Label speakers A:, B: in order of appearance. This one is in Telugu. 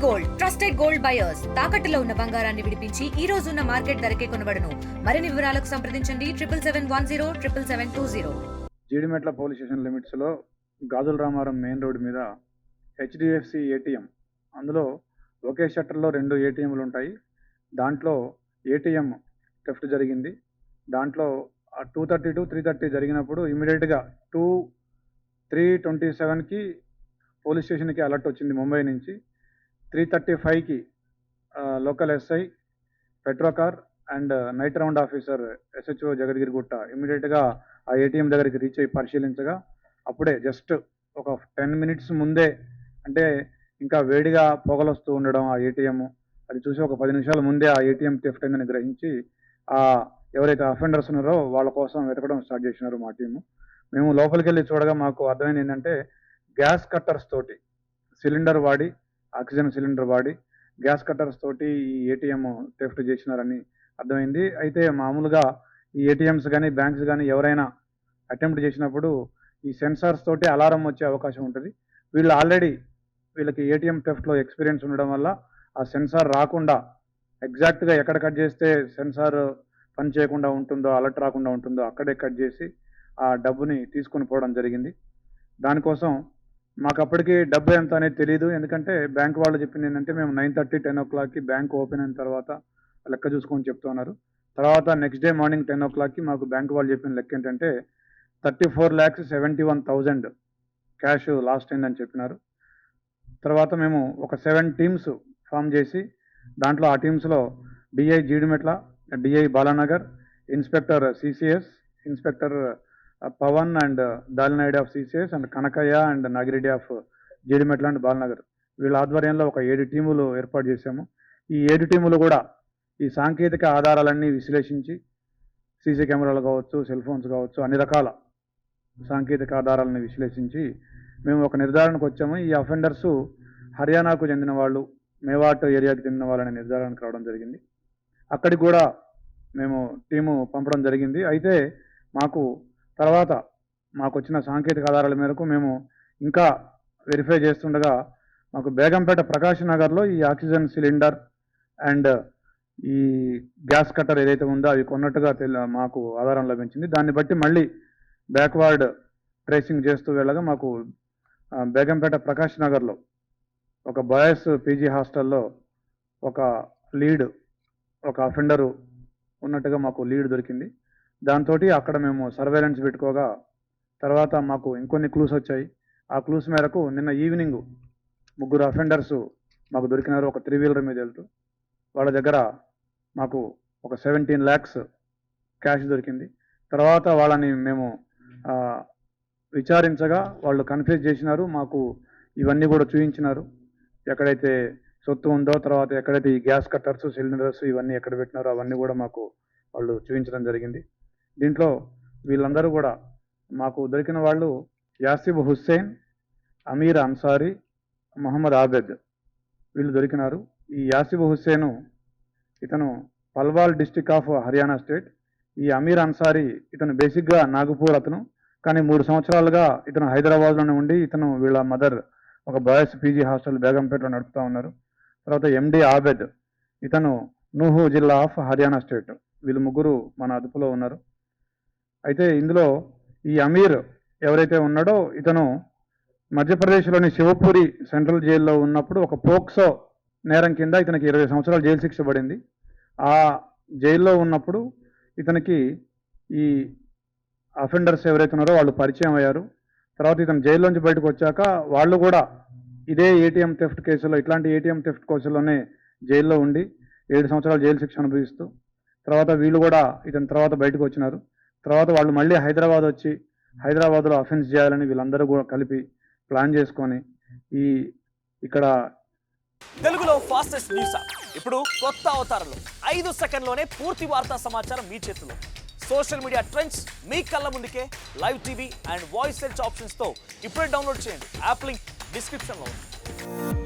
A: గోల్డ్ ట్రస్టెడ్ గోల్డ్ బయర్స్ తాకట్టులో ఉన్న బంగారాన్ని విడిపించి ఈ రోజు ఉన్న మార్కెట్ ధరకే కొనబడును. మరిన్ని వివరాలకు సంప్రదించండి 7771077720.
B: జీడిమెట్ల పోలీస్ స్టేషన్ లిమిట్స్ లో గాజుల రామారం మెయిన్ రోడ్ మీద హెచ్డిఎఫ్సి ఏటీఎం, అందులో ఒకే షట్టర్లో 2 ఏటీఎంలు ఉంటాయి. దాంట్లో ఏటీఎం థెఫ్ట్ జరిగింది. దాంట్లో 2:30 to 3:30 జరిగినప్పుడు ఇమీడియట్గా 3:27కి పోలీస్ స్టేషన్కి అలర్ట్ వచ్చింది ముంబై నుంచి. 3:35కి local SI, patrol car and night round officer SHO Jagadgirigutta ఇమీడియట్గా ఆ ఏటీఎం దగ్గరికి రీచ్ అయ్యి పరిశీలించగా అప్పుడే జస్ట్ ఒక 10 minutes ముందే, అంటే ఇంకా వేడిగా పొగలొస్తూ ఉండడం ఆ ఏటీఎం, అది చూసి ఒక 10 నిమిషాల ముందే ఆ ఏటీఎం థెఫ్ట్ అయిందని గ్రహించి ఎవరైతే అఫెండర్స్ ఉన్నారో వాళ్ళ కోసం వెతకడం స్టార్ట్ చేసినారు మా టీము. మేము లోపలికి వెళ్ళి చూడగా మాకు అర్థమైంది ఏంటంటే గ్యాస్ కట్టర్స్ తోటి సిలిండర్ వాడి, ఆక్సిజన్ సిలిండర్ వాడి గ్యాస్ కట్టర్స్ తోటి ఈ ఏటీఎం థెఫ్ట్ చేసినారని అర్థమైంది. అయితే మామూలుగా ఈ ఏటీఎంస్ కానీ బ్యాంక్స్ కానీ ఎవరైనా అటెంప్ట్ చేసినప్పుడు ఈ సెన్సార్స్ తోటి అలారం వచ్చే అవకాశం ఉంటుంది. వీళ్ళకి ఏటీఎం థెఫ్ట్లో ఎక్స్పీరియన్స్ ఉండడం వల్ల ఆ సెన్సార్ రాకుండా ఎగ్జాక్ట్గా ఎక్కడ కట్ చేస్తే సెన్సార్ పని చేయకుండా ఉంటుందో, అలర్ట్ రాకుండా ఉంటుందో అక్కడే కట్ చేసి ఆ డబ్బుని తీసుకొని పోవడం జరిగింది. దానికోసం మాకు అప్పటికి డబ్బు ఎంత అనేది తెలియదు. ఎందుకంటే బ్యాంక్ వాళ్ళు చెప్పింది ఏంటంటే మేము 9:30, 10 o'clockకి బ్యాంక్ ఓపెన్ అయిన తర్వాత లెక్క చూసుకొని చెప్తున్నారు. తర్వాత నెక్స్ట్ డే మార్నింగ్ 10 o'clockకి మాకు బ్యాంక్ వాళ్ళు చెప్పిన లెక్క ఏంటంటే 34,71,000 క్యాష్ లాస్ట్ అయిందని చెప్పినారు. తర్వాత మేము ఒక 7 teams ఫామ్ చేసి దాంట్లో ఆ టీమ్స్లో DI Jeedimetla, DI Balanagar, inspector CCS, inspector Pavan and Dalinaidu of CCS and Kanakaiah and Nagireddy of Jeedimetla and Balanagar, వీళ్ళ ఆధ్వర్యంలో ఒక 7 టీములు ఏర్పాటు చేశాము. ఈ 7 టీములు కూడా ఈ సాంకేతిక ఆధారాలన్నీ విశ్లేషించి, సీసీ కెమెరాలు కావచ్చు, సెల్ ఫోన్స్ కావచ్చు, అన్ని రకాల సాంకేతిక ఆధారాలను విశ్లేషించి మేము ఒక నిర్ధారణకు వచ్చాము. ఈ అఫెండర్సు హర్యానాకు చెందిన వాళ్ళు, మేవాట్ ఏరియాకి చెందిన వాళ్ళని నిర్ధారణకు రావడం జరిగింది. అక్కడికి కూడా మేము టీము పంపడం జరిగింది. అయితే మాకు వచ్చిన సాంకేతిక ఆధారాల మేరకు మేము ఇంకా వెరిఫై చేస్తుండగా మాకు బేగంపేట ప్రకాష్ నగర్లో ఈ ఆక్సిజన్ సిలిండర్ అండ్ ఈ గ్యాస్ కట్టర్ ఏదైతే ఉందో అవి కొన్నట్టుగా మాకు ఆధారం లభించింది. దాన్ని బట్టి మళ్ళీ బ్యాక్వర్డ్ ట్రేసింగ్ చేస్తూ వెళ్ళగా మాకు బేగంపేట ప్రకాష్ నగర్లో ఒక బాయ్స్ పీజీ హాస్టల్లో ఒక అఫెండరు ఉన్నట్టుగా మాకు లీడ్ దొరికింది. దాంతో అక్కడ మేము సర్వేలెన్స్ పెట్టుకోగా తర్వాత మాకు ఇంకొన్ని క్లూస్ వచ్చాయి. ఆ క్లూస్ మేరకు నిన్న ఈవినింగ్ 3 అఫెండర్స్ మాకు దొరికినారు ఒక 3-wheeler మీద వెళ్తూ. వాళ్ళ దగ్గర మాకు ఒక 17 lakhs క్యాష్ దొరికింది. తర్వాత వాళ్ళని మేము విచారించగా వాళ్ళు కన్ఫ్యూజ్ చేసినారు, మాకు ఇవన్నీ కూడా చూపించినారు. ఎక్కడైతే సొత్తు ఉందో, తర్వాత ఎక్కడైతే ఈ గ్యాస్ కట్టర్స్, సిలిండర్స్ ఇవన్నీ ఎక్కడ పెట్టినారో అవన్నీ కూడా మాకు వాళ్ళు చూపించడం జరిగింది. దీంట్లో వీళ్ళందరూ కూడా మాకు దొరికిన వాళ్ళు యాసిబ్ హుస్సేన్, అమీర్ అన్సారీ, మొహమ్మద్ ఆబెద్, వీళ్ళు దొరికినారు. ఈ యాసిబ్ హుస్సేను ఇతను Palwal district of Haryana state. ఈ అమీర్ అన్సారీ ఇతను బేసిక్గా నాగపూర్ అతను, కానీ 3 సంవత్సరాలుగా ఇతను హైదరాబాద్లోనే ఉండి ఇతను వీళ్ళ మదర్ ఒక బాయ్స్ పీజీ హాస్టల్ బేగంపేటలో నడుపుతూ ఉన్నారు. తర్వాత ఎండి ఆబెద్, ఇతను నూహు జిల్లా ఆఫ్ హర్యానా స్టేట్. వీళ్ళు 3 మన అదుపులో ఉన్నారు. అయితే ఇందులో ఈ అమీర్ ఎవరైతే ఉన్నాడో ఇతను మధ్యప్రదేశ్లోని శివపూరి సెంట్రల్ జైల్లో ఉన్నప్పుడు ఒక పోక్సో నేరం కింద ఇతనికి 20 సంవత్సరాలు జైలు శిక్ష పడింది. ఆ జైల్లో ఉన్నప్పుడు ఇతనికి ఈ అఫెండర్స్ ఎవరైతే ఉన్నారో వాళ్ళు పరిచయం అయ్యారు. తర్వాత ఇతను జైల్లోంచి బయటకు వచ్చాక వాళ్ళు కూడా ఇదే ఏటీఎం థెఫ్ట్ కేసులో, ఇట్లాంటి ఏటీఎం థెఫ్ట్ కేసులోనే జైల్లో ఉండి 7 సంవత్సరాలు జైలు శిక్ష అనుభవిస్తూ తర్వాత వీళ్ళు కూడా ఇతని తర్వాత బయటకు వచ్చినారు. తర్వాత వాళ్ళు మళ్ళీ హైదరాబాద్ వచ్చి హైదరాబాద్లో అఫెన్స్ చేయాలని వీళ్ళందరూ కూడా కలిపి ప్లాన్ చేసుకొని ఇక్కడ
C: తెలుగులో ఫాస్టెస్ట్ న్యూస్ ఇప్పుడు కొత్త అవతారంలో 5 సెకండ్లోనే పూర్తి వార్తా సమాచారం మీ చేతిలో. సోషల్ మీడియా ట్రెండ్స్ మీ కళ్ళ ముందుకే live TV and voice search ఆప్షన్స్తో ఇప్పుడే డౌన్లోడ్ చేయండి. యాప్ లింక్ డిస్క్రిప్షన్లో ఉంది.